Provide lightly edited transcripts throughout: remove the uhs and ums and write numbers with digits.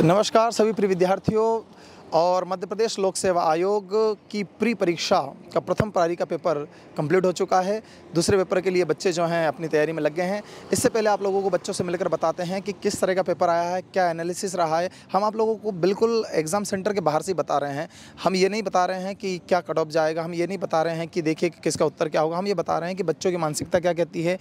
नमस्कार सभी प्रिय विद्यार्थियों और मध्य प्रदेश लोक सेवा आयोग की प्री परीक्षा का प्रथम पारी का पेपर कंप्लीट हो चुका है। दूसरे पेपर के लिए बच्चे जो हैं अपनी तैयारी में लग गए हैं। इससे पहले आप लोगों को बच्चों से मिलकर बताते हैं कि किस तरह का पेपर आया है, क्या एनालिसिस रहा है। हम आप लोगों को बिल्कुल एग्ज़ाम सेंटर के बाहर से बता रहे हैं। हम ये नहीं बता रहे हैं कि क्या कट ऑफ जाएगा, हम ये नहीं बता रहे हैं कि देखिए कि किसका उत्तर क्या होगा। हम ये बता रहे हैं कि बच्चों की मानसिकता क्या कहती है,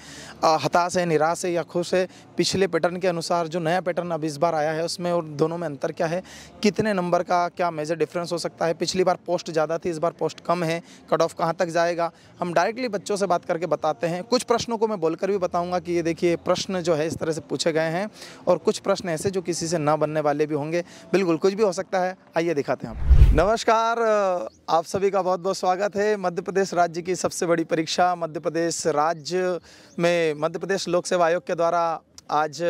हताश है, निराश है या खुश है, पिछले पैटर्न के अनुसार जो नया पैटर्न अब इस बार आया है उसमें और दोनों में अंतर क्या है, कितने नंबर का क्या मेजर डिफरेंस हो सकता है। पिछली बार पोस्ट ज़्यादा थी, इस बार पोस्ट कम है, कट ऑफ कहाँ तक जाएगा। हम डायरेक्टली बच्चों से बात करके बताते हैं। कुछ प्रश्नों को मैं बोलकर भी बताऊंगा कि ये देखिए प्रश्न जो है इस तरह से पूछे गए हैं और कुछ प्रश्न ऐसे जो किसी से ना बनने वाले भी होंगे। बिल्कुल कुछ भी हो सकता है। आइए दिखाते हैं आप। नमस्कार, आप सभी का बहुत बहुत स्वागत है। मध्य प्रदेश राज्य की सबसे बड़ी परीक्षा मध्य प्रदेश राज्य में मध्य प्रदेश लोक सेवा आयोग के द्वारा आज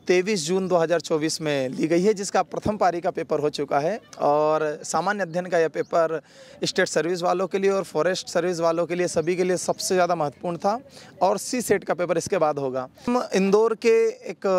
23 जून 2024 में ली गई है, जिसका प्रथम पारी का पेपर हो चुका है। और सामान्य अध्ययन का यह पेपर स्टेट सर्विस वालों के लिए और फॉरेस्ट सर्विस वालों के लिए सभी के लिए सबसे ज़्यादा महत्वपूर्ण था। और सी सेट का पेपर इसके बाद होगा। हम इंदौर के एक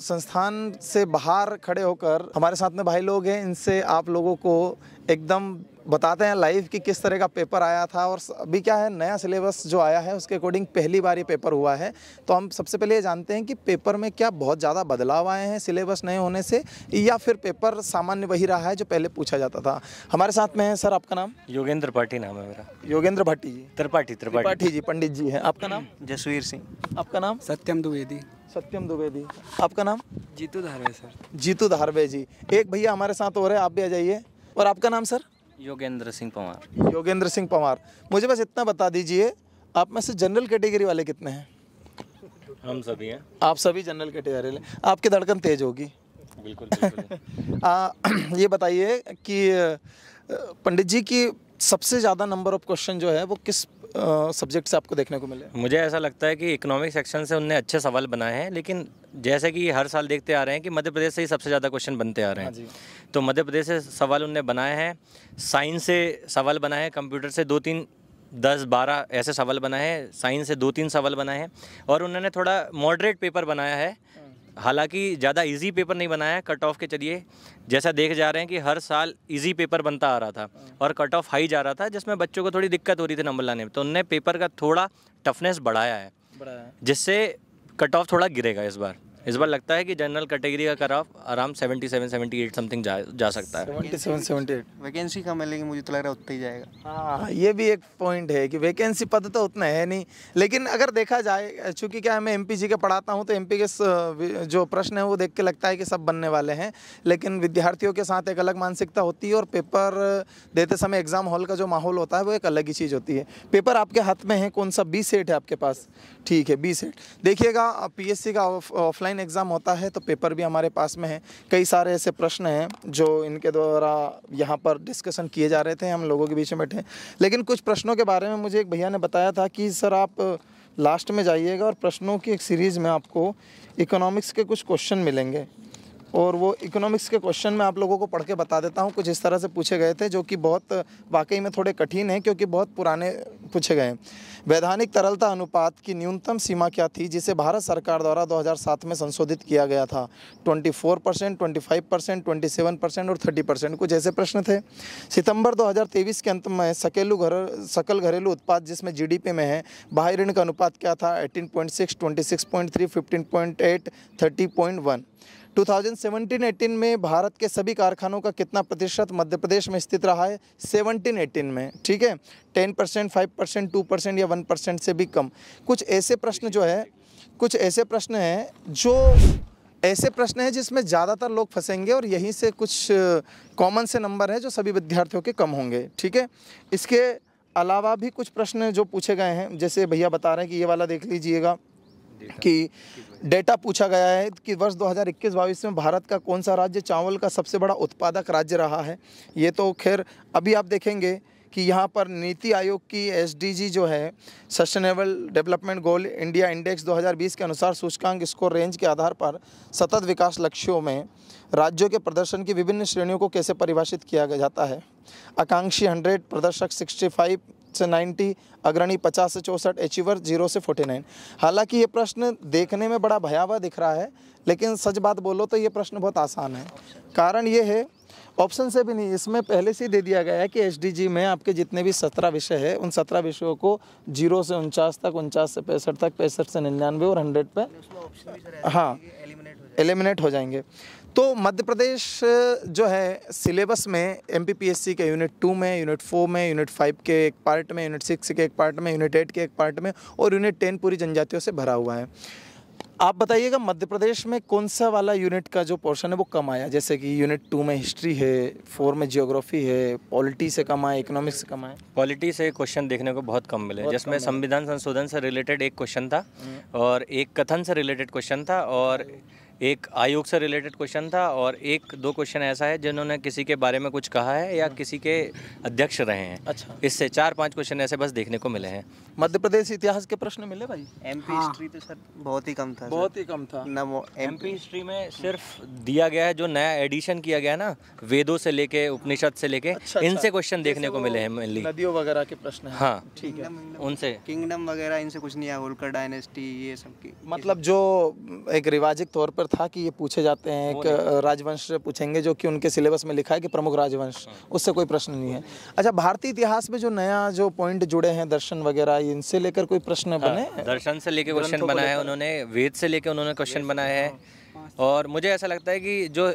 संस्थान से बाहर खड़े होकर हमारे साथ में भाई लोग हैं, इनसे आप लोगों को एकदम बताते हैं लाइव कि किस तरह का पेपर आया था। और अभी क्या है, नया सिलेबस जो आया है उसके अकॉर्डिंग पहली बार ये पेपर हुआ है। तो हम सबसे पहले ये जानते हैं कि पेपर में क्या बहुत ज़्यादा बदलाव आए हैं सिलेबस नए होने से, या फिर पेपर सामान्य वही रहा है जो पहले पूछा जाता था। हमारे साथ में है सर, आपका नाम? योगेंद्र भाटी नाम है मेरा। योगेंद्र भाटी जी? त्रिपाठी जी, पंडित जी हैं। आपका नाम? जसवीर सिंह। आपका नाम? सत्यम द्विवेदी। सत्यम द्विवेदी। आपका नाम? जीतू धारवे सर। जीतू धारवे जी। एक भैया हमारे साथ हो रहे हैं, आप भी आ जाइए। और आपका नाम सर? योगेंद्र सिंह पवार। योगेंद्र सिंह पवार। मुझे बस इतना बता दीजिए, आप में से जनरल कैटेगरी वाले कितने हैं? हम सभी हैं। आप सभी जनरल कैटेगरी। आपकी धड़कन तेज होगी। बिल्कुल बिल्कुल। ये बताइए कि पंडित जी की सबसे ज़्यादा नंबर ऑफ क्वेश्चन जो है वो किस सब्जेक्ट से आपको देखने को मिले? मुझे ऐसा लगता है कि इकोनॉमिक सेक्शन से उनने अच्छे सवाल बनाए हैं, लेकिन जैसे कि हर साल देखते आ रहे हैं कि मध्य प्रदेश से ही सबसे ज़्यादा क्वेश्चन बनते आ रहे हैं। तो मध्य प्रदेश से सवाल उनने बनाए हैं, साइंस से सवाल बनाए हैं, कंप्यूटर से 2-3 10-12 ऐसे सवाल बनाए हैं, साइंस से 2-3 सवाल बनाए हैं। और उन्होंने थोड़ा मॉडरेट पेपर बनाया है, हालांकि ज़्यादा इजी पेपर नहीं बनाया है। कट ऑफ के चलिए जैसा देख जा रहे हैं कि हर साल इजी पेपर बनता आ रहा था और कट ऑफ हाई जा रहा था, जिसमें बच्चों को थोड़ी दिक्कत हो रही थी नंबर लाने में। तो उनने पेपर का थोड़ा टफनेस बढ़ाया है, जिससे कट ऑफ थोड़ा गिरेगा इस बार। लगता है कि जनरल कैटेगरी का कट ऑफ आराम 77-78 समथिंग जा सकता है। 77-78 वैकेंसी कम है, लेकिन मुझे तो लग रहा है उतना ही जाएगा। हाँ, ये भी एक पॉइंट है कि वैकेंसी पद तो उतना है नहीं। लेकिन अगर देखा जाए, चूँकि क्या है, मैं एमपी जी के पढ़ाता हूँ, तो एमपी के जो प्रश्न है वो देख के लगता है कि सब बनने वाले हैं। लेकिन विद्यार्थियों के साथ एक अलग मानसिकता होती है और पेपर देते समय एग्ज़ाम हॉल का जो माहौल होता है वो एक अलग ही चीज़ होती है। पेपर आपके हाथ में है, कौन सा? बी सेट है आपके पास? ठीक है, बी सेट। देखिएगा, पीएससी का ऑफलाइन एग्ज़ाम होता है तो पेपर भी हमारे पास में है। कई सारे ऐसे प्रश्न हैं जो इनके द्वारा यहाँ पर डिस्कशन किए जा रहे थे, हम लोगों के बीच में बैठे। लेकिन कुछ प्रश्नों के बारे में मुझे एक भैया ने बताया था कि सर आप लास्ट में जाइएगा और प्रश्नों की एक सीरीज़ में आपको इकोनॉमिक्स के कुछ क्वेश्चन मिलेंगे। और वो इकोनॉमिक्स के क्वेश्चन मैं आप लोगों को पढ़ के बता देता हूँ। कुछ इस तरह से पूछे गए थे जो कि बहुत वाकई में थोड़े कठिन हैं, क्योंकि बहुत पुराने पूछे गए हैं। वैधानिक तरलता अनुपात की न्यूनतम सीमा क्या थी, जिसे भारत सरकार द्वारा 2007 में संशोधित किया गया था? 24%, 25%, 27% और 30%। कुछ ऐसे प्रश्न थे। सितंबर 2023 के अंत में सकल घरेलू उत्पाद जिसमें जीडीपी में है, बाह्य ऋण का अनुपात क्या था? 18.6, 26.3, 15.8, 30.1। 2017-18 में भारत के सभी कारखानों का कितना प्रतिशत मध्य प्रदेश में स्थित रहा है? 17-18 में। ठीक है, 10%, 5%, 2% या 1% से भी कम। कुछ ऐसे प्रश्न जो है, कुछ ऐसे प्रश्न हैं जो ऐसे प्रश्न हैं जिसमें ज़्यादातर लोग फंसेंगे और यहीं से कुछ कॉमन से नंबर हैं जो सभी विद्यार्थियों के कम होंगे। ठीक है, इसके अलावा भी कुछ प्रश्न जो पूछे गए हैं, जैसे भैया बता रहे हैं कि ये वाला देख लीजिएगा कि डेटा पूछा गया है कि वर्ष 2021-22 में भारत का कौन सा राज्य चावल का सबसे बड़ा उत्पादक राज्य रहा है। ये तो खैर अभी आप देखेंगे कि यहाँ पर नीति आयोग की एसडीजी जो है, sustainable development goal India index 2020 के अनुसार सूचकांक स्कोर रेंज के आधार पर सतत विकास लक्ष्यों में राज्यों के प्रदर्शन की विभिन्न श्रेणियों को कैसे परिभाषित किया जाता है? आकांक्षी 100, प्रदर्शक 65, से 90, अग्रणी 50 से 64, अचीवर 0 से 49। हालांकि ये प्रश्न देखने में बड़ा भयावह दिख रहा है, लेकिन सच बात बोलो तो ये प्रश्न बहुत आसान है। कारण ये है, ऑप्शन से भी नहीं, इसमें पहले से ही दे दिया गया है कि एसडीजी में आपके जितने भी 17 विषय है, उन 17 विषयों को 0 से 49 तक, 49 से 65 तक, 65 से 99 और 100 पे हाँ एलिमिनेट हो जाएंगे। तो मध्य प्रदेश जो है सिलेबस में एमपीपीएससी के यूनिट 2 में, यूनिट 4 में, यूनिट 5 के एक पार्ट में, यूनिट 6 के एक पार्ट में, यूनिट 8 के एक पार्ट में और यूनिट 10 पूरी जनजातियों से भरा हुआ है। आप बताइएगा मध्य प्रदेश में कौन सा वाला यूनिट का जो पोर्शन है वो कम आया? जैसे कि यूनिट 2 में हिस्ट्री है, 4 में जियोग्राफी है, पॉलिटी से कम आया, इकोनॉमिक्स से कम आया। पॉलिटी से क्वेश्चन देखने को बहुत कम मिले, जिसमें संविधान संशोधन से रिलेटेड एक क्वेश्चन था और एक कथन से रिलेटेड क्वेश्चन था और एक आयोग से रिलेटेड क्वेश्चन था और एक दो क्वेश्चन ऐसा है जिन्होंने किसी के बारे में कुछ कहा है या किसी के अध्यक्ष रहे हैं। अच्छा, इससे 4-5 क्वेश्चन ऐसे बस देखने को मिले हैं। मध्य प्रदेश इतिहास के प्रश्न मिले भाई? एमपी हिस्ट्री तो सर बहुत ही कम था, बहुत ही कम था। एमपी हिस्ट्री में सिर्फ दिया गया है जो नया एडिशन किया गया ना, वेदों से लेके उपनिषद से लेके, इनसे क्वेश्चन देखने को मिले हैं मेनली। नदियों वगैरह के प्रश्न हैं। हाँ ठीक है, उनसे किंगडम वगैरह इनसे कुछ नहीं आया, होलकर डायनेस्टी ये सब की, मतलब जो एक रिवाजिक तौर पर था कि ये पूछे जाते हैं, एक राजवंश पूछेंगे जो कि उनके सिलेबस में लिखा है कि प्रमुख राजवंश, उससे कोई प्रश्न नहीं है। अच्छा, भारतीय इतिहास में जो नया जो पॉइंट जुड़े हैं, दर्शन वगैरह, इनसे लेकर कोई प्रश्न बने? दर्शन से लेके क्वेश्चन बनाया है उन्होंने, वेद से लेके उन्होंने क्वेश्चन बनाया है। और मुझे ऐसा लगता है कि जो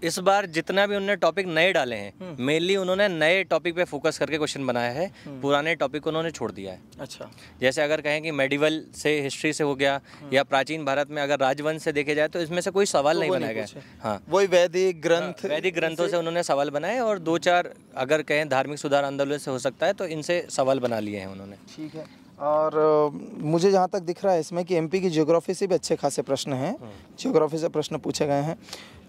इस बार जितना भी उन्होंने टॉपिक नए डाले हैं, मेनली उन्होंने नए टॉपिक पे फोकस करके क्वेश्चन बनाया है, पुराने टॉपिक को उन्होंने छोड़ दिया है। अच्छा, जैसे अगर कहें कि मेडिवल से, हिस्ट्री से हो गया, या प्राचीन भारत में अगर राजवंश से देखे जाए तो इसमें से कोई सवाल नहीं बनाया गया। हाँ, वही वैदिक ग्रंथ, वैदिक ग्रंथों से उन्होंने सवाल बनाए और 2-4 अगर कहें धार्मिक सुधार आंदोलन से हो सकता है तो इनसे सवाल बना लिए हैं उन्होंने। ठीक है। और मुझे जहाँ तक दिख रहा है इसमें कि एमपी की ज्योग्राफी से भी अच्छे खासे प्रश्न हैं, ज्योग्राफी से प्रश्न पूछे गए हैं।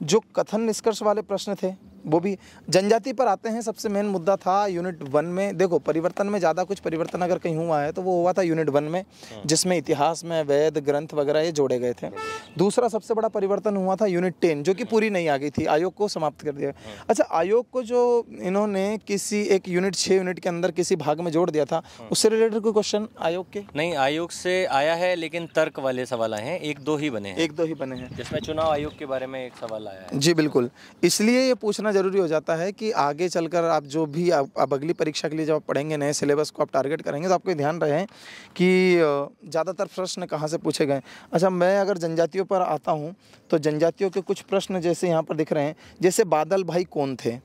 जो कथन निष्कर्ष वाले प्रश्न थे वो भी जनजाति पर आते हैं। सबसे मेन मुद्दा था यूनिट 1 में, देखो परिवर्तन में ज़्यादा कुछ परिवर्तन अगर कहीं हुआ है तो वो हुआ था यूनिट 1 में, जिसमें इतिहास में वेद ग्रंथ वगैरह ये जोड़े गए थे। दूसरा सबसे बड़ा परिवर्तन हुआ था यूनिट 10, जो कि पूरी नहीं आ गई थी, आयोग को समाप्त कर दिया। अच्छा, आयोग को जो इन्होंने किसी एक यूनिट 6 यूनिट के अंदर किसी भाग में जोड़ दिया था, उससे रिलेटेड कोई क्वेश्चन आयोग के? नहीं, आयोग से आया है लेकिन तर्क वाले सवाल आए हैं, 1-2 ही बने हैं। 1-2 ही बने हैं, जिसमें चुनाव आयोग के बारे में एक सवाल आया है। जी बिल्कुल, इसलिए ये पूछना जरूरी हो जाता है कि आगे चलकर आप जो भी आप अगली परीक्षा के लिए जब आप पढ़ेंगे, नए सिलेबस को आप टारगेट करेंगे, तो आपको ध्यान रहे कि ज़्यादातर प्रश्न कहाँ से पूछे गए। अच्छा, मैं अगर जनजातियों पर आता हूँ तो जनजातियों के कुछ प्रश्न जैसे यहाँ पर दिख रहे हैं, जैसे बादल भाई कौन थे?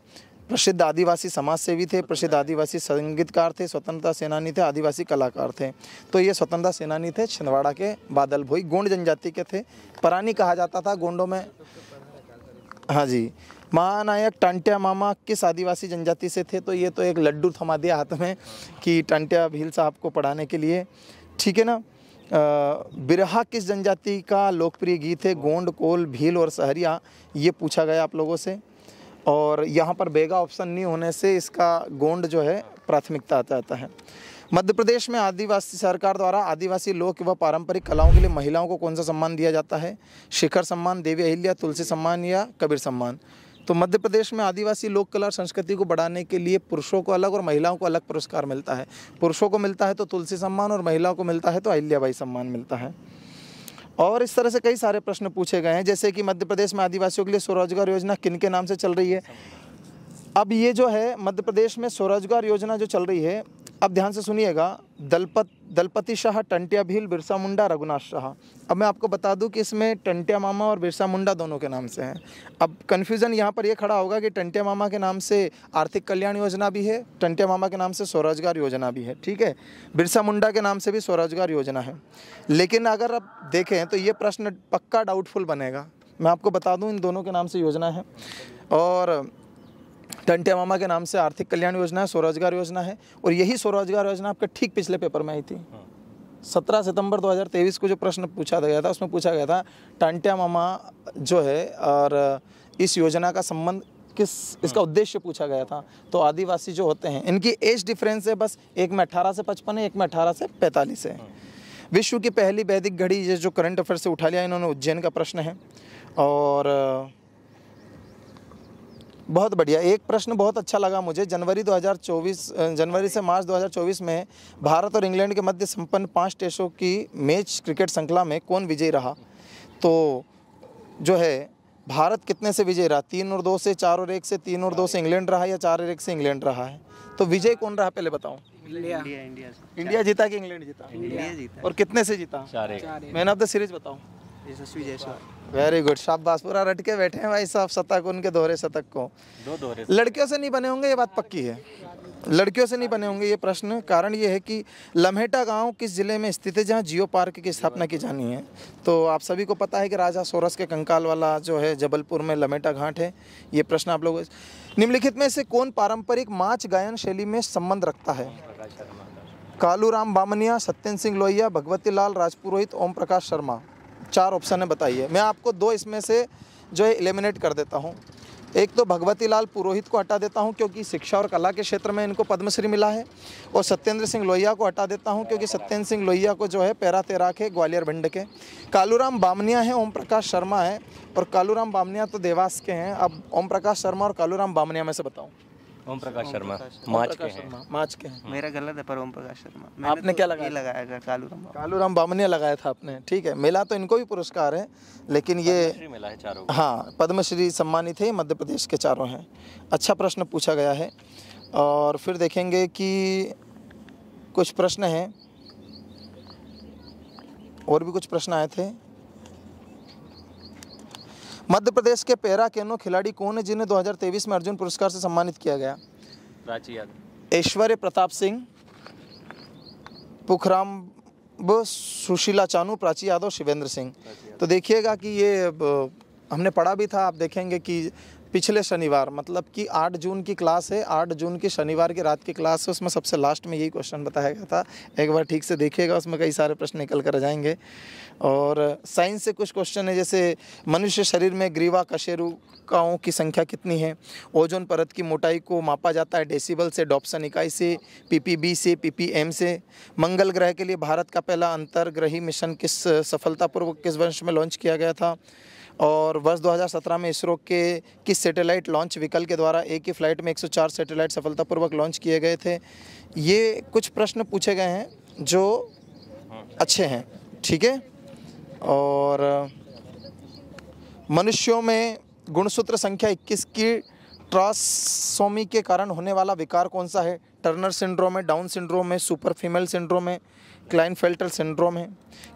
प्रसिद्ध आदिवासी समाज सेवी थे, प्रसिद्ध आदिवासी संगीतकार थे, स्वतंत्रता सेनानी थे, आदिवासी कलाकार थे। तो ये स्वतंत्रता सेनानी थे, छिंदवाड़ा के बादल भाई, गोंड जनजाति के थे, परानी कहा जाता था गोंडों में। हाँ जी। महानायक टांटिया मामा किस आदिवासी जनजाति से थे? तो ये तो एक लड्डू थमा दिया हाथ में कि टांटिया भील साहब को पढ़ाने के लिए, ठीक है ना। बिरहा किस जनजाति का लोकप्रिय गीत है? गोंड, कोल, भील और सहरिया, ये पूछा गया आप लोगों से। और यहाँ पर बेगा ऑप्शन नहीं होने से इसका गोंड जो है प्राथमिकता आता है। मध्य प्रदेश में आदिवासी सरकार द्वारा आदिवासी लोक व पारंपरिक कलाओं के लिए महिलाओं को कौन सा सम्मान दिया जाता है? शिखर सम्मान, देवी अहिल्या, तुलसी सम्मान या कबीर सम्मान? तो मध्य प्रदेश में आदिवासी लोक कला और संस्कृति को बढ़ाने के लिए पुरुषों को अलग और महिलाओं को अलग पुरस्कार मिलता है। पुरुषों को मिलता है तो तुलसी सम्मान और महिलाओं को मिलता है तो अहिल्याबाई सम्मान मिलता है। और इस तरह से कई सारे प्रश्न पूछे गए हैं, जैसे कि मध्य प्रदेश में आदिवासियों के लिए स्वरोजगार योजना किन के नाम से चल रही है? अब ये जो है मध्य प्रदेश में स्वरोजगार योजना जो चल रही है, अब ध्यान से सुनिएगा, दलपति शाह, टंटिया भील, बिरसा मुंडा, रघुनाथ शाह। अब मैं आपको बता दूं कि इसमें टंटिया मामा और बिरसा मुंडा दोनों के नाम से हैं। अब कन्फ्यूज़न यहाँ पर ये खड़ा होगा कि टंटिया मामा के नाम से आर्थिक कल्याण योजना भी है, टंटिया मामा के नाम से स्वरोजगार योजना भी है, ठीक है। बिरसा मुंडा के नाम से भी स्वरोजगार योजना है। लेकिन अगर आप देखें तो ये प्रश्न पक्का डाउटफुल बनेगा। मैं आपको बता दूँ, इन दोनों के नाम से योजना है और टंटिया मामा के नाम से आर्थिक कल्याण योजना है, स्वरोजगार योजना है। और यही स्वरोजगार योजना आपके ठीक पिछले पेपर में आई थी। 17 सितंबर 2023 को जो प्रश्न पूछा गया था, उसमें पूछा गया था टंटिया मामा जो है और इस योजना का संबंध किस, इसका उद्देश्य पूछा गया था। तो आदिवासी जो होते हैं, इनकी एज डिफरेंस है बस, एक में 18 से 55 है, एक में 18 से 45 है। विश्व की पहली वैदिक घड़ी, ये जो करंट अफेयर से उठा लिया इन्होंने, उज्जैन का प्रश्न है। और बहुत बढ़िया। एक प्रश्न बहुत अच्छा लगा मुझे। जनवरी से मार्च 2024 में भारत और इंग्लैंड के मध्य संपन्न 5 टेस्टों की मैच क्रिकेट श्रृंखला में कौन विजयी रहा? तो जो है भारत कितने से विजयी रहा? 3 और 2 से, 4 और 1 से, 3 और 2 से इंग्लैंड रहा या 4 और 1 से इंग्लैंड रहा है? तो विजय कौन रहा पहले बताओ? इंडिया जीता कि इंग्लैंड जीता? इंडिया जीता। और कितने से जीता? 4-1। मैन ऑफ द सीरीज बताओ। यशस्वी जायसवाल। वेरी गुड, शाबाश, पूरा रट के बैठे हैं भाई साहब शतक, उनके दोहरे शतक को। 2 दोहरे। लड़कियों से नहीं बने होंगे, ये बात पक्की है। लड़कियों से नहीं बने होंगे ये प्रश्न। कारण ये है कि लम्हेटा गांव किस जिले में स्थित है जहां जियो पार्क की स्थापना की जानी है? तो आप सभी को पता है कि राजा सोरस के कंकाल वाला जो है जबलपुर में लम्हेटा घाट है। ये प्रश्न आप लोग, निम्नलिखित में से कौन पारंपरिक माच गायन शैली में संबंध रखता है? कालूराम बामनिया, सत्येंद्र सिंह लोहिया, भगवती लाल राजपुरोहित, ओम प्रकाश शर्मा। 4 ऑप्शन है, बताइए। मैं आपको 2 इसमें से जो है एलिमिनेट कर देता हूँ। एक तो भगवती लाल पुरोहित को हटा देता हूं क्योंकि शिक्षा और कला के क्षेत्र में इनको पद्मश्री मिला है, और सत्येंद्र सिंह लोहिया को हटा देता हूं क्योंकि सत्येंद्र सिंह लोहिया को जो है पैरा तैराक है ग्वालियर भिंड के। कालूराम बामनिया है, ओम प्रकाश शर्मा है, और कालूराम बामनिया तो देवास के हैं। अब ओम प्रकाश शर्मा और कालूराम बामनिया में से बताओ। ओम प्रकाश शर्मा माच के हैं। मेरा गलत है पर ओम प्रकाश शर्मा। आपने क्या लगाया? लगाया कालूराम। कालूराम बामनिया लगाया था आपने, ठीक है। मिला तो इनको भी पुरस्कार है, लेकिन ये मिला है 4 हाँ पद्मश्री सम्मानित है, मध्य प्रदेश के 4 हैं। अच्छा प्रश्न पूछा गया है। और फिर देखेंगे कि कुछ प्रश्न हैं, और भी कुछ प्रश्न आए थे। मध्य प्रदेश के पैरा कैनो खिलाड़ी कौन है जिन्हें 2023 में अर्जुन पुरस्कार से सम्मानित किया गया? प्राची यादव, ऐश्वर्य प्रताप सिंह, पुखराम, सुशीला चानू, प्राची यादव, शिवेंद्र सिंह। तो देखिएगा कि ये हमने पढ़ा भी था। आप देखेंगे कि पिछले शनिवार, मतलब कि 8 जून की क्लास है, 8 जून की शनिवार की रात की क्लास है, उसमें सबसे लास्ट में यही क्वेश्चन बताया गया था। एक बार ठीक से देखिएगा, उसमें कई सारे प्रश्न निकल कर जाएंगे। और साइंस से कुछ क्वेश्चन है, जैसे मनुष्य शरीर में ग्रीवा कशेरुकाओं की संख्या कितनी है? ओजोन परत की मोटाई को मापा जाता है डेसिबल से, डॉप्सन इकाई से, पीपीबी से, पीपीएम से। मंगल ग्रह के लिए भारत का पहला अंतर्ग्रही मिशन सफलतापूर्वक किस वर्ष में लॉन्च किया गया था? और वर्ष 2017 में इसरो के किस सैटेलाइट लॉन्च व्हीकल के द्वारा एक ही फ्लाइट में 104 सैटेलाइट सफलतापूर्वक लॉन्च किए गए थे? ये कुछ प्रश्न पूछे गए हैं जो अच्छे हैं, ठीक है। और मनुष्यों में गुणसूत्र संख्या 21 की ट्रांसोमी के कारण होने वाला विकार कौन सा है? टर्नर सिंड्रोम है, डाउन सिंड्रोम है, सुपर फीमेल सिंड्रोम है, क्लाइनफेल्टर सिंड्रोम है।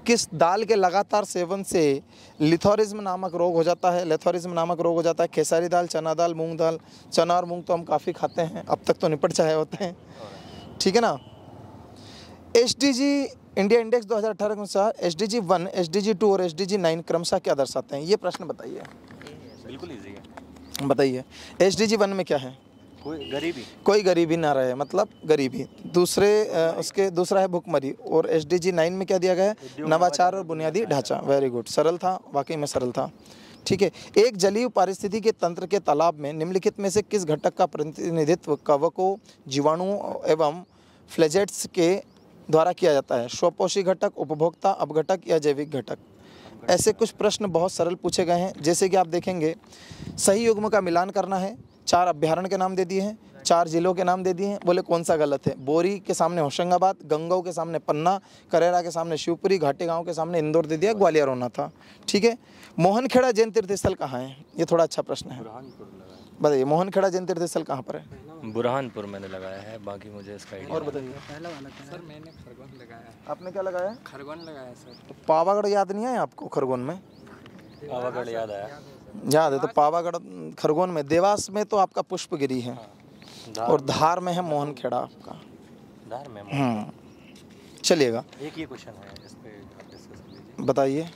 किस दाल के लगातार सेवन से लिथोरिज्म नामक रोग हो जाता है? लेथोरिज्म नामक रोग हो जाता है। खेसारी दाल, चना दाल, मूंग दाल। चना और मूंग तो हम काफ़ी खाते हैं, अब तक तो निपट चाहे होते हैं, ठीक है ना। SDG इंडिया इंडेक्स 2018 के अनुसार SDG 1, SDG 2 और SDG 9 क्रमशः क्या दर्शाते हैं? ये प्रश्न बताइए। बिल्कुल इजी है, बताइए। SDG 1 में क्या है? कोई गरीबी ना रहे, मतलब गरीबी। उसके दूसरा है भुखमरी। और SDG 9 में क्या दिया गया है? नवाचार और बुनियादी ढांचा। वेरी गुड, सरल था, वाकई में सरल था, ठीक है। एक जलीय पारिस्थितिकी तंत्र के तालाब में निम्नलिखित में से किस घटक का प्रतिनिधित्व कवकों, जीवाणुओं एवं फ्लैजेट्स के द्वारा किया जाता है? स्वपोषी घटक, उपभोक्ता, अपघटक या जैविक घटक? ऐसे कुछ प्रश्न बहुत सरल पूछे गए हैं। जैसे कि आप देखेंगे, सही युग्म का मिलान करना है। 4 अभ्यारण्य के नाम दे दिए हैं, 4 जिलों के नाम दे दिए हैं, बोले कौन सा गलत है? बोरी के सामने होशंगाबाद, गंगऊ के सामने पन्ना, करेरा के सामने शिवपुरी, घाटी गांव के सामने इंदौर दे दिया, ग्वालियर होना था, ठीक है। मोहनखेड़ा जैन तीर्थ स्थल कहाँ है? ये थोड़ा अच्छा प्रश्न है, बताइए। मोहनखेड़ा जैन तीर्थ स्थल कहाँ पर है? बुरहानपुर मैंने लगाया है, बाकी मुझे इसका आइडिया। और बताइए। पहला वाला सर मैंने खरगोन लगाया। आपने क्या लगाया? खरगोन लगाया सर। तो पावागढ़ याद नहीं है आपको? खरगोन में पावागढ़ याद आया, याद है तो पावागढ़ खरगोन में। देवास में तो आपका पुष्पगिरी है, और धार में है मोहनखेड़ा आपका। धार में चलिएगा, एक ये क्वेश्चन है, इस पे आप डिस्कस कर लीजिए। बताइए।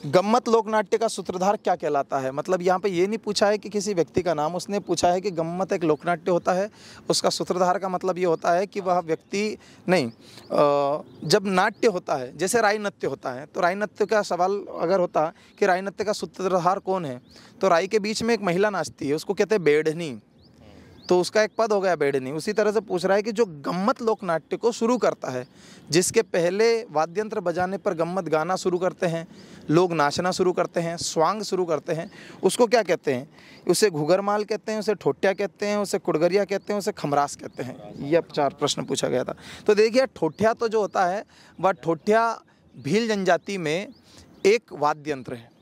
गम्मत लोकनाट्य का सूत्रधार क्या कहलाता है? मतलब यहाँ पे ये नहीं पूछा है कि किसी व्यक्ति का नाम, उसने पूछा है कि गम्मत एक लोकनाट्य होता है, उसका सूत्रधार का मतलब ये होता है कि वह व्यक्ति नहीं, जब नाट्य होता है, जैसे राई नृत्य होता है, तो राई नृत्य का सवाल अगर होता कि राई नृत्य का सूत्रधार कौन है, तो राई के बीच में एक महिला नाचती है, उसको कहते हैं बेढ़नी, तो उसका एक पद हो गया बेड़नी। उसी तरह से पूछ रहा है कि जो गम्मत लोक नाट्य को शुरू करता है, जिसके पहले वाद्यंत्र बजाने पर गम्मत गाना शुरू करते हैं, लोग नाचना शुरू करते हैं, स्वांग शुरू करते हैं, उसको क्या कहते हैं? उसे घुघरमाल कहते हैं, उसे ठोठिया कहते हैं, उसे कुड़गरिया कहते हैं, उसे खमरास कहते हैं। ये 4 प्रश्न पूछा गया था। तो देखिए ठोठिया तो जो होता है वह ठोठिया भील जनजाति में एक वाद्य यंत्र है।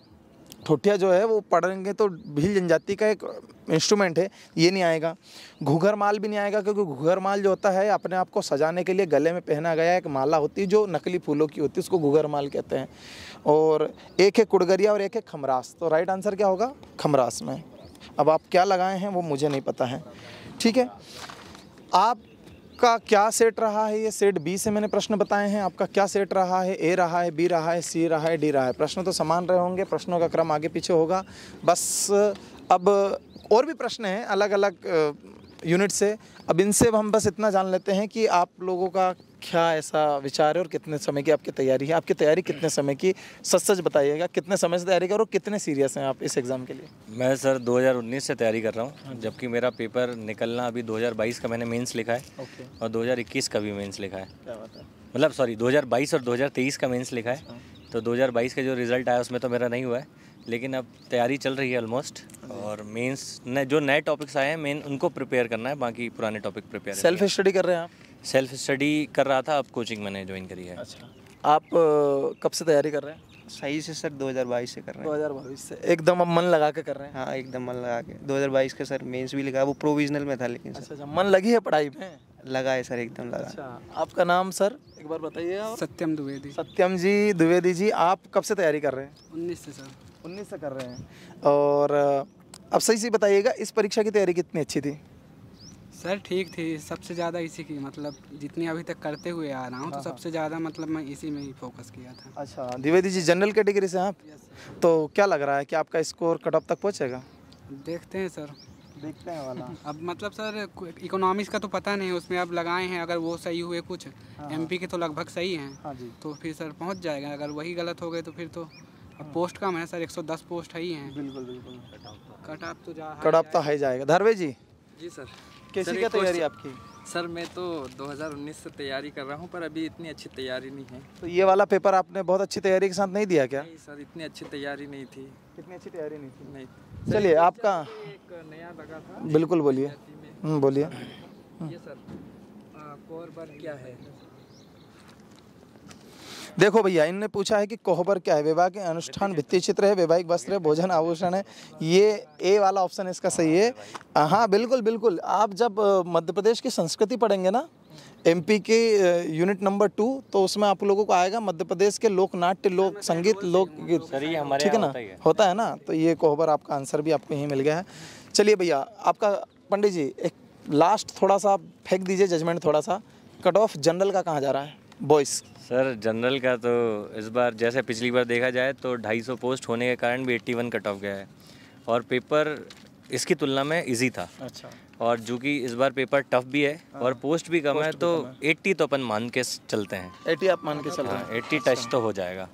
ठोठिया जो है वो पढ़ेंगे तो भील जनजाति का एक इंस्ट्रूमेंट है, ये नहीं आएगा। घुघरमाल भी नहीं आएगा, क्योंकि घुघरमाल जो होता है अपने आप को सजाने के लिए गले में पहना गया एक माला होती है जो नकली फूलों की होती है, उसको घुघरमाल कहते हैं। और एक है कुड़गरिया और एक है खमरास। तो राइट आंसर क्या होगा? खमरास में। अब आप क्या लगाए हैं वो मुझे नहीं पता है, ठीक है। आपका क्या सेट रहा है? ये सेट बी से मैंने प्रश्न बताए हैं। आपका क्या सेट रहा है? ए रहा है, बी रहा है, सी रहा है, डी रहा है। प्रश्न तो समान रहे होंगे, प्रश्नों का क्रम आगे पीछे होगा। बस अब और भी प्रश्न हैं अलग अलग यूनिट से। अब इनसे हम बस इतना जान लेते हैं कि आप लोगों का क्या ऐसा विचार है और कितने समय की आपकी तैयारी है। आपकी तैयारी कितने समय की, सच सच बताइएगा, कितने समय से तैयारी करो, कितने सीरियस हैं आप इस एग्ज़ाम के लिए? मैं सर 2019 से तैयारी कर रहा हूँ, जबकि मेरा पेपर निकलना अभी 2022 का मैंने मेंस लिखा है और 2021 का भी मेंस लिखा है। क्या बात है? मतलब सॉरी 2022 और 2023 का मेंस लिखा है। तो 2022 का जो रिज़ल्ट आया उसमें तो मेरा नहीं हुआ है, लेकिन अब तैयारी चल रही है ऑलमोस्ट। और मेंस जो नए टॉपिक्स आए हैं मेन उनको प्रिपेयर करना है, बाकी पुराने टॉपिक प्रिपेयर। सेल्फ स्टडी कर रहे हैं आप? सेल्फ स्टडी कर रहा था, अब कोचिंग मैंने ज्वाइन करी है। अच्छा, आप कब से तैयारी कर रहे हैं? सही से सर 2022 से कर रहे हैं। 2022 से एकदम अब मन लगा के कर रहे हैं? हाँ एकदम मन लगा के। 2022 का सर मेंस भी लगा, वो प्रोविजनल में था लेकिन अच्छा, मन लगी है पढ़ाई में? लगा है सर, एकदम लगा। अच्छा, आपका नाम सर एक बार बताइए आप। सत्यम द्विवेदी। सत्यम जी द्विवेदी जी, आप कब से तैयारी कर रहे हैं? 19 से सर। 19 से कर रहे हैं। और अब सही से बताइएगा, इस परीक्षा की तैयारी कितनी अच्छी थी? सर ठीक थी, सबसे ज़्यादा इसी की, मतलब जितनी अभी तक करते हुए आ रहा हूँ तो सबसे ज़्यादा मतलब मैं इसी में ही फोकस किया था। अच्छा, द्विवेदी जी जनरल कैटेगरी से आप? तो क्या लग रहा है कि आपका स्कोर कट ऑफ तक पहुँचेगा? देखते हैं सर, देखते हैं वाला। अब मतलब सर इकोनॉमिक्स का तो पता नहीं, उसमें अब लगाए हैं, अगर वो सही हुए कुछ एमपी के तो लगभग सही हैं। हाँ जी। तो फिर सर पहुँच जाएगा, अगर वही गलत हो गए तो फिर तो अब पोस्ट कम है सर, 110 पोस्ट है ही हैं। बिल्कुल बिल्कुल। कट ऑफ तो कट ऑफ तो हाई जाएगा। धरवे जी जी सर। कैसी सर, क्या एक तैयारी क्वेश्चन- आपकी? सर मैं तो 2019 से तैयारी कर रहा हूँ, पर अभी इतनी अच्छी तैयारी नहीं है। तो ये वाला पेपर आपने बहुत अच्छी तैयारी के साथ नहीं दिया क्या? नहीं सर, इतनी अच्छी तैयारी नहीं थी। इतनी अच्छी तैयारी नहीं थी? नहीं। चलिए आपका एक नया लगा था। बिल्कुल बोलिए। बोलिए। ये सर कोरबर क्या है? देखो भैया, इनने पूछा है कि कोहबर क्या है। विवाह के अनुष्ठान भित्ति चित्र है, वैवाहिक वस्त्र है, भोजन आभूषण है। ये ए वाला ऑप्शन इसका सही है। हाँ बिल्कुल बिल्कुल। आप जब मध्य प्रदेश की संस्कृति पढ़ेंगे ना, एमपी के यूनिट नंबर 2, तो उसमें आप लोगों को आएगा मध्य प्रदेश के लोक नाट्य, लोक संगीत, लोकगीत। सर ये हमारे ठीक है यहाँ ना, होता है ना। तो ये कोहबर आपका आंसर भी आपको यहीं मिल गया है। चलिए भैया, आपका पंडित जी एक लास्ट थोड़ा सा फेंक दीजिए जजमेंट थोड़ा सा। कट ऑफ जनरल का कहाँ जा रहा है बॉयज़? सर जनरल का तो इस बार जैसे पिछली बार देखा जाए तो 250 पोस्ट होने के कारण भी 81 कट ऑफ गया है, और पेपर इसकी तुलना में इजी था। अच्छा। और जो कि इस बार पेपर टफ भी है और पोस्ट भी कम है, तो 80 तो अपन मान के चलते हैं। 80 आप मान के चल रहे हैं? 80 टच तो हो जाएगा।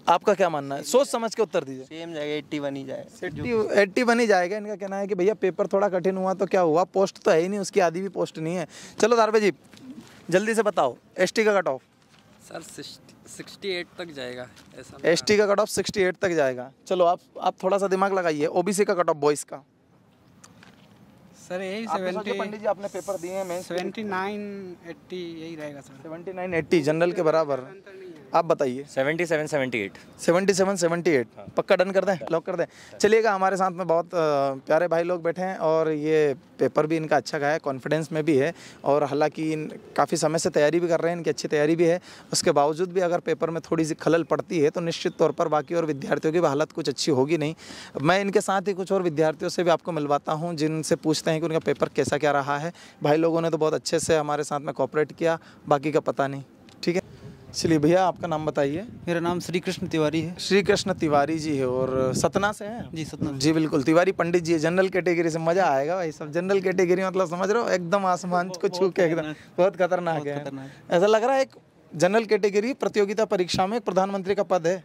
आपका क्या मानना है? सोच समझ के उत्तर दीजिए। सेम जाएगा, 81 ही जाएगा। 81 ही जाएगा। इनका कहना है कि भैया पेपर थोड़ा कठिन हुआ तो क्या हुआ, पोस्ट तो है ही नहीं, उसकी आधी भी पोस्ट नहीं है। चलो दारवे जी जल्दी से बताओ, एसटी का कट ऑफ? सर 68 तक जाएगा ऐसा। एसटी का कट ऑफ 68 तक जाएगा। चलो आप थोड़ा सा दिमाग लगाइए। ओबीसी का कट ऑफ बॉयज़ का? सर यही पंडित जी आपने पेपर दिए हैं मेंस? 79, 80 यही रहेगा सर। 79, 80 जनरल के बराबर। आप बताइए। 77, 78। 77, 78 पक्का डन कर दें, लॉक कर दें। चलिएगा, हमारे साथ में बहुत प्यारे भाई लोग बैठे हैं और ये पेपर भी इनका अच्छा गया है, कॉन्फिडेंस में भी है। और हालांकि काफ़ी समय से तैयारी भी कर रहे हैं, इनकी अच्छी तैयारी भी है। उसके बावजूद भी अगर पेपर में थोड़ी सी खलल पड़ती है तो निश्चित तौर पर बाकी और विद्यार्थियों की भी हालत कुछ अच्छी होगी नहीं। मैं इनके साथ ही कुछ और विद्यार्थियों से भी आपको मिलवाता हूँ, जिनसे पूछते हैं कि उनका पेपर कैसा क्या रहा है। भाई लोगों ने तो बहुत अच्छे से हमारे साथ में कोऑपरेट किया, बाकी का पता नहीं। ठीक है, चलिए भैया आपका नाम बताइए। मेरा नाम श्री कृष्ण तिवारी है। श्री कृष्ण तिवारी जी है, और सतना से हैं? जी सतना। जी बिल्कुल, तिवारी पंडित जी है। जनरल कैटेगरी से मजा आएगा भाई। सब जनरल कैटेगरी मतलब समझ रहे हो, एकदम आसमान को छू के, एकदम बहुत खतरनाक है। ऐसा लग रहा है एक जनरल कैटेगरी प्रतियोगिता परीक्षा में प्रधानमंत्री का पद है।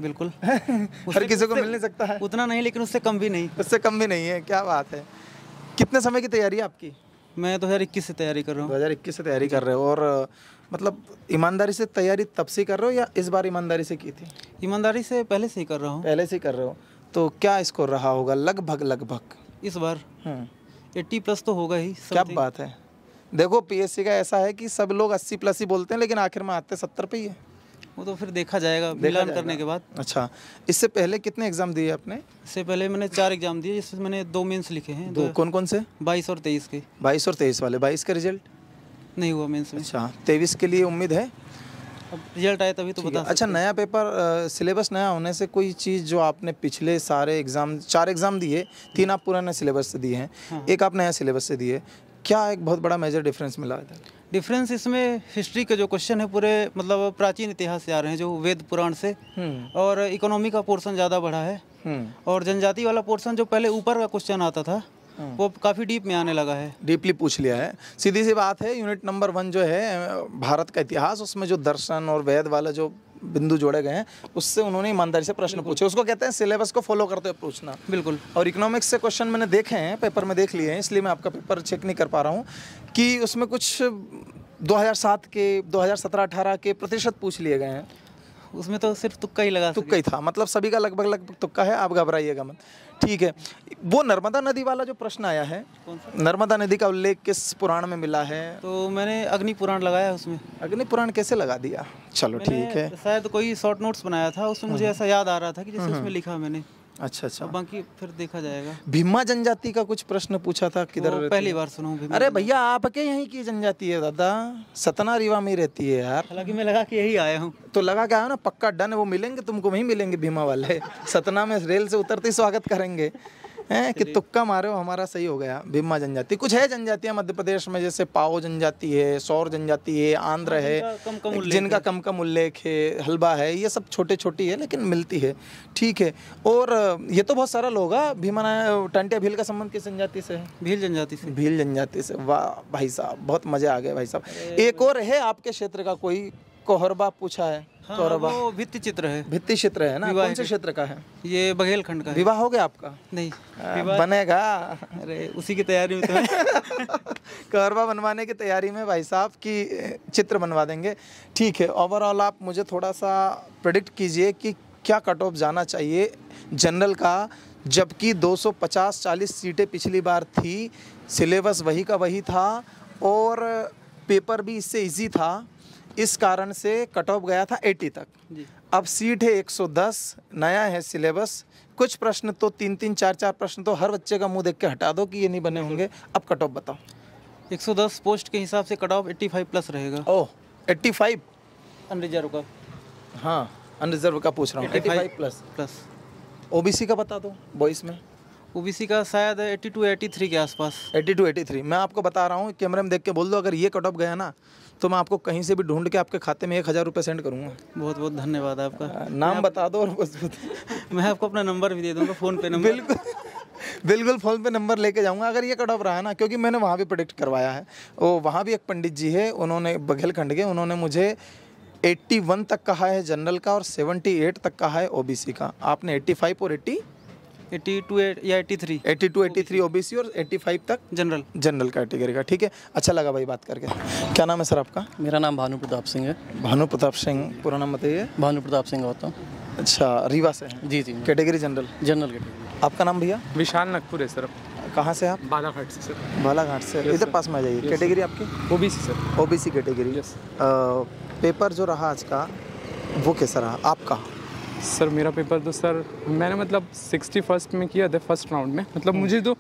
बिल्कुल। हर किसी को मिल नहीं सकता है। उतना नहीं, लेकिन उससे कम भी नहीं। उससे कम भी नहीं है। क्या बात है। कितने समय की तैयारी है आपकी? मैं 2021 से तैयारी कर रहा हूँ। 2021 से तैयारी कर रहे हो, और मतलब ईमानदारी से तैयारी तब से कर रहे हो या इस बार ईमानदारी से की थी? ईमानदारी से पहले से ही कर रहा हूँ। पहले से ही कर रहे हो, तो क्या स्कोर रहा होगा लगभग? इस बार 80+ तो होगा ही। क्या बात है। देखो पीएससी का ऐसा है कि सब लोग 80+ ही बोलते हैं, लेकिन आखिर में आते 70 पे ही है। वो तो फिर देखा जाएगा मिलान करने के बाद। अच्छा, इससे पहले कितने एग्जाम दिए आपने? इससे पहले मैंने 4 एग्जाम दिए, जिसमें मैंने 2 मेंस लिखे हैं। दो कौन कौन से? 22 और 23 के। 22 और 23 वाले। 22 का रिजल्ट नहीं हुआ मेंस में। अच्छा, 23 के लिए उम्मीद है? अब रिजल्ट आए तभी तो बता सकते। अच्छा, नया पेपर, सिलेबस नया होने से कोई चीज़ जो आपने पिछले सारे एग्जाम, 4 एग्जाम दिए, 3 आप पुराने सिलेबस से दिए हैं, एक आप नया सिलेबस से दिए, क्या एक बहुत बड़ा मेजर डिफरेंस मिला है? डिफरेंस इसमें हिस्ट्री के जो क्वेश्चन है पूरे मतलब प्राचीन इतिहास से आ रहे हैं, जो वेद पुराण से, और इकोनॉमी का पोर्शन ज़्यादा बढ़ा है, और जनजाति वाला पोर्शन जो पहले ऊपर का क्वेश्चन आता था वो काफ़ी डीप में आने लगा है। डीपली पूछ लिया है। सीधी सी बात है, यूनिट नंबर 1 जो है भारत का इतिहास, उसमें जो दर्शन और वेद वाला जो बिंदु जोड़े गए हैं, उससे उन्होंने ईमानदारी से प्रश्न पूछे। उसको कहते हैं सिलेबस को फॉलो करते हुए पूछना। बिल्कुल। और इकोनॉमिक्स से क्वेश्चन मैंने देखे हैं, पेपर में देख लिए हैं, इसलिए मैं आपका पेपर चेक नहीं कर पा रहा हूँ, कि उसमें कुछ 2007 के, 2017-18 के प्रतिशत पूछ लिए गए हैं। उसमें तो सिर्फ तुक्का ही लगा सके। तुक्का ही था, मतलब सभी का लगभग तुक्का है, आप घबराइएगा मत। ठीक है, वो नर्मदा नदी वाला जो प्रश्न आया है, कौन सा? नर्मदा नदी का उल्लेख किस पुराण में मिला है? तो मैंने अग्नि पुराण लगाया उसमें। अग्नि पुराण कैसे लगा दिया? चलो ठीक है। शायद कोई शॉर्ट नोट्स बनाया था, उसमें मुझे ऐसा याद आ रहा था कि जैसे उसमें लिखा मैंने। अच्छा। बाकी फिर देखा जाएगा। भीमा जनजाति का कुछ प्रश्न पूछा था, किधर? पहली बार सुना हूँ। अरे भैया, आपके यहीं की जनजाति है दादा, सतना रीवा में रहती है यार। हालांकि मैं लगा के यही आया हूँ। तो लगा क्या है ना, पक्का डन है, वो मिलेंगे तुमको, वहीं मिलेंगे भीमा वाले, सतना में रेल से उतरते ही स्वागत करेंगे। हैं कि तुक्का मारे हो, हमारा सही हो गया। भीमा जनजाति, कुछ है जनजातियां मध्य प्रदेश में, जैसे पाओ जनजाति है, सौर जनजाति है, आंध्र है, जिनका कम उल्लेख है, हलबा है, ये सब छोटे छोटी है लेकिन मिलती है। ठीक है, और ये तो बहुत सारा लोग है। भीमा टांटिया भील का संबंध किस जनजाति से है? भील जनजाति से। भील जनजाति से। वाह भाई साहब, बहुत मजे आ गए भाई साहब। एक और है आपके क्षेत्र का कोई, कोहरबा पूछा है। हाँ, कोहरबा वो भित्ति चित्र है। भित्ति चित्र है ना, कौन से क्षेत्र का है? ये बघेलखंड का है। विवाह हो गया आपका? नहीं, बनेगा। अरे उसी की तैयारी में तो है। कोहरबा बनवाने की तैयारी में भाई साहब की चित्र बनवा देंगे। ठीक है, ओवरऑल आप मुझे थोड़ा सा प्रेडिक्ट कीजिए कि क्या कट ऑफ जाना चाहिए जनरल का, जबकि 250-40 सीटें पिछली बार थी, सिलेबस वही का वही था और पेपर भी इससे इजी था, इस कारण से कट ऑफ गया था 80 तक जी। अब सीट है 110, नया है सिलेबस, कुछ प्रश्न तो 3-3, 4-4 प्रश्न तो हर बच्चे का मुंह देख के हटा दो कि ये नहीं बने होंगे। अब कट ऑफ बताओ। 110 पोस्ट के हिसाब से कट ऑफ 85+ रहेगा। ओह 85 अनरिजर्व का। हाँ, अनरिजर्व का पूछ रहा हूँ। 85 प्लस। ओबीसी का बता दो, बॉयज़ में। ओबीसी का शायद 82-83 के आसपास। 82-83 मैं आपको बता रहा हूँ, कैमरे में देख के बोल दो, अगर ये कट ऑफ गया ना तो मैं आपको कहीं से भी ढूंढ के आपके खाते में 1000 रुपये सेंड करूँगा। बहुत बहुत धन्यवाद आपका। नाम बता दो और बस मैं आपको अपना नंबर भी दे दूँगा, फ़ोन पे नंबर। बिल्कुल फ़ोन पे नंबर लेके जाऊंगा अगर ये कट ऑफ रहा ना, क्योंकि मैंने वहाँ भी प्रेडिक्ट करवाया है। वो वहाँ भी एक पंडित जी है, उन्होंने बघेलखंड के, उन्होंने मुझे 81 तक कहा है जनरल का और 78 तक कहा है ओबीसी का। आपने 85 और 82 या 83 ओबीसी और 85 तक जनरल कैटेगरी का। ठीक है, अच्छा लगा भाई बात करके। क्या नाम है सर आपका? मेरा नाम भानु प्रताप सिंह है। भानु प्रताप सिंह, पूरा नाम बताइए। भानु प्रताप सिंह होता हूँ। अच्छा, रीवा से हैं? जी जी। Category general category. आपका नाम भैया? विशाल नागपुर है सर। कहाँ से आप? बालाघाट से सर। बालाघाट से, इधर पास में आ जाइए। कैटेगरी आपकी? OBC sir. OBC category. Paper जो रहा आज का वो कैसा रहा आपका? सर मेरा पेपर तो सर मैंने मतलब 61st में किया था फर्स्ट राउंड में, मतलब मुझे तो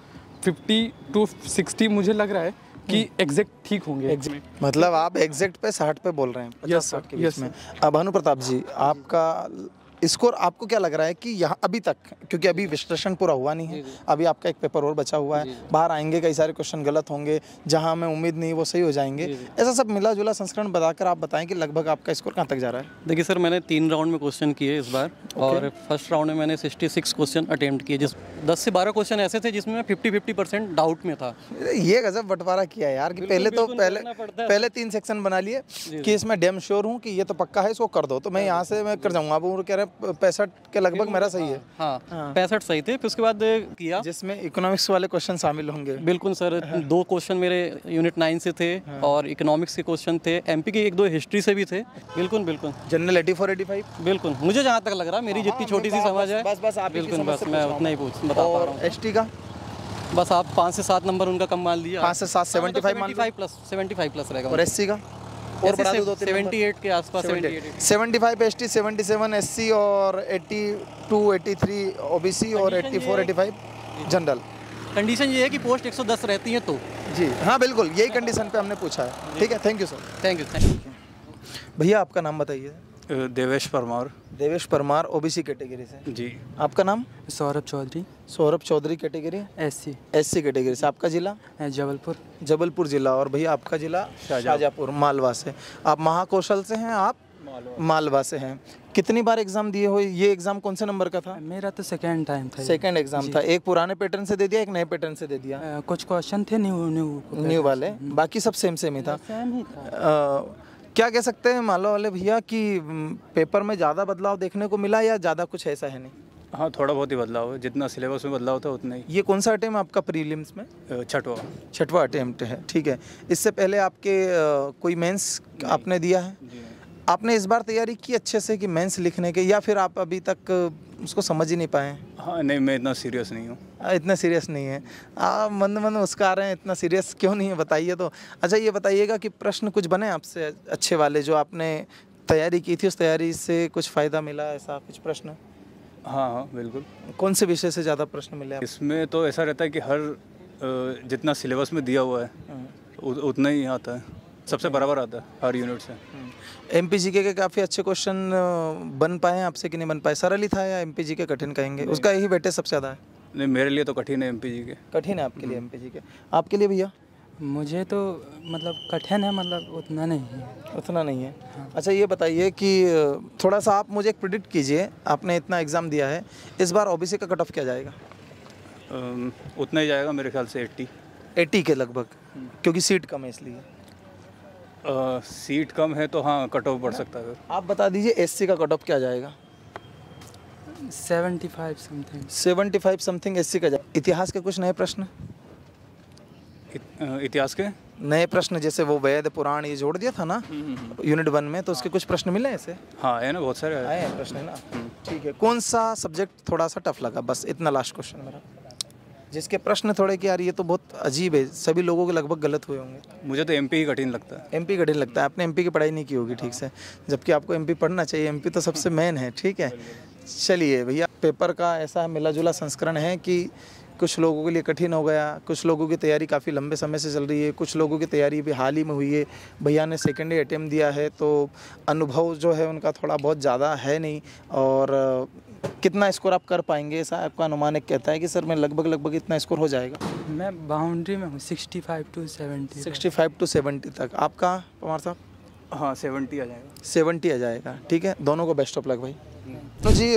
50 to 60 मुझे लग रहा है कि एग्जैक्ट ठीक होंगे। मतलब आप एग्जैक्ट पे 60 पे बोल रहे हैं? यस सर, यस में। भानु प्रताप जी, आपका स्कोर आपको क्या लग रहा है कि यहाँ अभी तक, क्योंकि अभी विश्लेषण पूरा हुआ नहीं है, अभी आपका एक पेपर और बचा हुआ है, बाहर आएंगे, कई सारे क्वेश्चन गलत होंगे, जहाँ हमें उम्मीद नहीं वो सही हो जाएंगे, ऐसा सब मिला जुला संस्करण बताकर आप बताएं कि लगभग आपका स्कोर कहाँ तक जा रहा है? देखिए सर, मैंने 3 राउंड में क्वेश्चन किए इस बार, और फर्स्ट राउंड में मैंने 66 क्वेश्चन अटेम्प्ट किए, जिस 10 से 12 क्वेश्चन ऐसे थे जिसमें मैं 50% डाउट में था। ये गजब बंटवारा किया यार कि पहले 3 सेक्शन बना लिए कि इसमें डैम श्योर हूँ कि ये तो पक्का है, इसको कर दो, तो मैं यहाँ से मैं कर जाऊँगा। अब वो कह रहे हैं 65 के लगभग मेरा सही है। हाँ 65 सही थे, फिर उसके बाद किया जिसमें इकोनॉमिक्स वाले क्वेश्चन शामिल होंगे। बिल्कुल सर, 2 क्वेश्चन मेरे यूनिट 9 से थे और इकोनॉमिक्स के क्वेश्चन थे, एमपी के 1-2 हिस्ट्री से भी थे। बिल्कुल बिल्कुल। जनरल 84-85 बिल्कुल, मुझे जहाँ तक लग रहा मेरी जितनी छोटी सी समझ है बस आप बिल्कुल, बस मैं उतना ही बता पा रहा हूँ। एसटी का बस आप 5 से 7 नंबर उनका कम मान लिया। 5 से 7 75 प्लस रहेगा। और एससी का और बढ़ा दो 78 के आसपास 75 एसटी, 77 एससी और 82 83 ओबीसी और 84 85 जनरल। कंडीशन ये है कि पोस्ट 110 रहती है तो। जी हाँ बिल्कुल, यही कंडीशन पे हमने पूछा है। ठीक है, thank you sir. Thank you. भैया आपका नाम बताइए। देवेश परमार। देवेश परमार, ओबीसी कैटेगरी से। जी। आपका नाम? Saurabh Chaudhary. Saurabh Chaudhary category SC category से। आपका जिला? जबलपुर। जबलपुर जिला। और भैया आपका जिला? शाहजहाँपुर, मालवा से। आप महाकौशल से हैं? आप मालवा से हैं। कितनी बार एग्जाम दिए हो? ये एग्जाम कौन से नंबर का था? मेरा तो सेकेंड टाइम था। सेकेंड एग्जाम था। एक पुराने पैटर्न से दे दिया, एक नए पैटर्न से दे दिया? कुछ क्वेश्चन थे न्यू वाले, बाकी सब सेम ही था। क्या कह सकते हैं मालवा वाले भैया कि पेपर में ज़्यादा बदलाव देखने को मिला या ज़्यादा कुछ ऐसा है नहीं? हाँ थोड़ा बहुत ही बदलाव है, जितना सिलेबस में बदलाव था उतना ही। ये कौन सा अटेम्प्ट आपका प्रीलिम्स में? छठवां अटेम्प्ट है। ठीक है, इससे पहले आपके कोई मेंस आपने दिया है? आपने इस बार तैयारी की अच्छे से कि मेंस लिखने के, या फिर आप अभी तक उसको समझ ही नहीं पाए? हाँ नहीं, मैं इतना सीरियस नहीं हूँ। इतना सीरियस नहीं है आप? मन मुस्कुरा रहे हैं, इतना सीरियस क्यों नहीं है बताइए तो। अच्छा ये बताइएगा कि प्रश्न कुछ बने आपसे अच्छे वाले जो आपने तैयारी की थी, उस तैयारी से कुछ फ़ायदा मिला, ऐसा कुछ प्रश्न? हाँ बिल्कुल। कौन से विषय से ज़्यादा प्रश्न मिले? इसमें तो ऐसा रहता है कि हर जितना सिलेबस में दिया हुआ है उतना ही आता है, सबसे बराबर आता है हर यूनिट से। एमपीजीके के काफ़ी अच्छे क्वेश्चन बन पाए हैं आपसे कि नहीं बन पाए? सरल ही था या एमपीजीके कठिन कहेंगे? उसका यही वेटेज सबसे ज़्यादा है? नहीं, मेरे लिए तो कठिन है एमपीजीके। कठिन है आपके लिए एमपीजीके? आपके लिए भैया? मुझे तो मतलब कठिन है, मतलब उतना नहीं है। उतना नहीं है। हाँ। अच्छा ये बताइए कि थोड़ा सा आप मुझे एक प्रिडिक्ट कीजिए, आपने इतना एग्ज़ाम दिया है, इस बार ओबीसी का कट ऑफ क्या जाएगा? उतना ही जाएगा मेरे ख्याल से 80 के लगभग, क्योंकि सीट कम है इसलिए। सीट कम है तो हाँ कट ऑफ बढ़ सकता है। आप बता दीजिए एससी का कट ऑफ क्या जाएगा? 75 समथिंग एससी का जाएगा। इतिहास के कुछ नए प्रश्न? इतिहास के नए प्रश्न जैसे वो वेद पुराण ये जोड़ दिया था ना यूनिट 1 में, तो उसके कुछ प्रश्न मिले ऐसे? हाँ है ना, बहुत सारे आए हैं प्रश्न है ना। ठीक है, कौन सा सब्जेक्ट थोड़ा सा टफ लगा? बस इतना लास्ट क्वेश्चन मेरा, जिसके प्रश्न थोड़े कि यार ये तो बहुत अजीब है, सभी लोगों के लगभग गलत हुए होंगे। मुझे तो एमपी ही कठिन लगता है। एमपी कठिन लगता है? आपने एमपी की पढ़ाई नहीं की होगी ठीक से, जबकि आपको एमपी पढ़ना चाहिए। एमपी तो सबसे मेन है। ठीक है, चलिए भैया, पेपर का ऐसा मिला जुला संस्करण है कि कुछ लोगों के लिए कठिन हो गया, कुछ लोगों की तैयारी काफ़ी लंबे समय से चल रही है, कुछ लोगों की तैयारी भी हाल ही में हुई है। भैया ने सेकेंडरी अटेम्प्ट दिया है तो अनुभव जो है उनका थोड़ा बहुत ज़्यादा है नहीं, और कितना स्कोर आप कर पाएंगे ऐसा आपका अनुमान एक कहता है कि सर मैं लगभग इतना स्कोर हो जाएगा? मैं बाउंड्री में हूँ 65 to 70। 65 to 70 तक। आपका पवार साहब? हाँ 70 आ जाएगा। 70 आ जाएगा। ठीक है, दोनों को बेस्ट ऑफ लक भाई। तो जी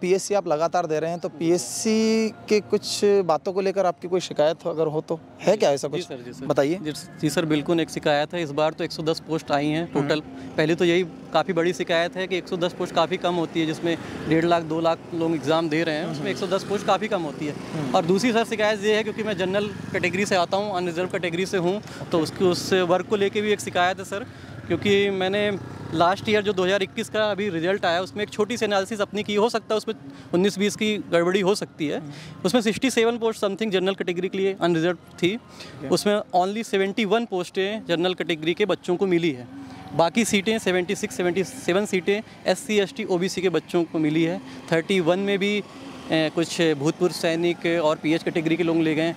पीएससी आप लगातार दे रहे हैं, तो पीएससी के कुछ बातों को लेकर आपकी कोई शिकायत अगर हो तो है क्या ऐसा कुछ? जी सर बताइए। जी सर बिल्कुल एक शिकायत है। इस बार तो 110 पोस्ट आई हैं टोटल। पहले तो यही काफ़ी बड़ी शिकायत है कि 110 पोस्ट काफ़ी कम होती है, जिसमें 1.5 लाख 2 लाख लोग एग्ज़ाम दे रहे हैं, उसमें 110 पोस्ट काफ़ी कम होती है। और दूसरी सर शिकायत ये है क्योंकि मैं जनरल कैटेगरी से आता हूँ, अनरिजर्व कैटेगरी से हूँ, तो उस वर्क को लेकर भी एक शिकायत है सर, क्योंकि मैंने लास्ट ईयर जो 2021 का अभी रिजल्ट आया उसमें एक छोटी सी एनालिसिस अपनी की, हो सकता है उसमें 19-20 की गड़बड़ी हो सकती है। उसमें 67 पोस्ट समथिंग जनरल कैटेगरी के लिए अनरिजर्व थी, उसमें ओनली 71 पोस्टें जनरल कैटेगरी के बच्चों को मिली है। बाकी सीटें 76-77 सीटें SC ST OBC के बच्चों को मिली है। 31 में भी कुछ भूतपूर्व सैनिक और PH कैटेगरी के लोग ले गए,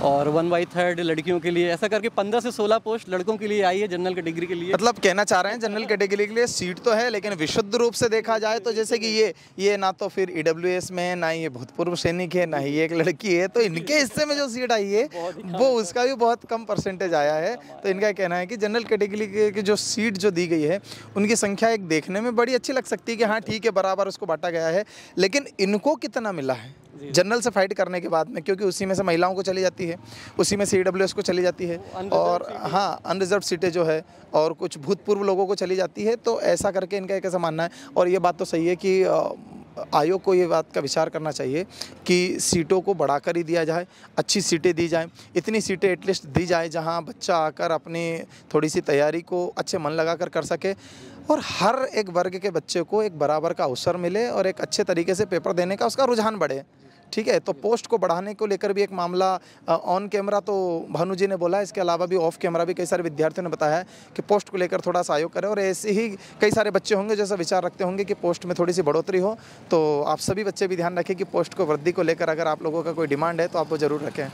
और 1/3 लड़कियों के लिए, ऐसा करके 15 से 16 पोस्ट लड़कों के लिए आई है जनरल कैटेगरी के लिए। मतलब कहना चाह रहे हैं जनरल कैटेगरी के लिए सीट तो है, लेकिन विशुद्ध रूप से देखा जाए तो जैसे कि ये ना तो फिर EWS में है, ना ये भूतपूर्व सैनिक है, ना ही एक लड़की है, तो इनके हिस्से में जो सीट आई है वो उसका भी बहुत कम परसेंटेज आया है। तो इनका कहना है कि जनरल कैटेगरी की जो सीट जो दी गई है उनकी संख्या एक देखने में बड़ी अच्छी लग सकती है कि हाँ ठीक है बराबर उसको बांटा गया है, लेकिन इनको कितना मिला है जनरल से फाइट करने के बाद में, क्योंकि उसी में से महिलाओं को चली जाती है, उसी में CWS को चली जाती है, और हाँ अनरिजर्व सीटें जो है और कुछ भूतपूर्व लोगों को चली जाती है। तो ऐसा करके इनका एक ऐसा मानना है, और ये बात तो सही है कि आयोग को ये बात का विचार करना चाहिए कि सीटों को बढ़ाकर ही दिया जाए, अच्छी सीटें दी जाएं, इतनी सीटें एटलीस्ट दी जाए जहां बच्चा आकर अपनी थोड़ी सी तैयारी को अच्छे मन लगाकर कर सके, और हर एक वर्ग के बच्चे को एक बराबर का अवसर मिले और एक अच्छे तरीके से पेपर देने का उसका रुझान बढ़े। ठीक है, तो पोस्ट को बढ़ाने को लेकर भी एक मामला ऑन कैमरा तो भानु जी ने बोला है, इसके अलावा भी ऑफ कैमरा भी कई सारे विद्यार्थियों ने बताया है कि पोस्ट को लेकर थोड़ा सा आयोग करे, और ऐसे ही कई सारे बच्चे होंगे जैसा विचार रखते होंगे कि पोस्ट में थोड़ी सी बढ़ोतरी हो। तो आप सभी बच्चे भी ध्यान रखें कि पोस्ट को वृद्धि को लेकर अगर आप लोगों का कोई डिमांड है तो आप वो ज़रूर रखें।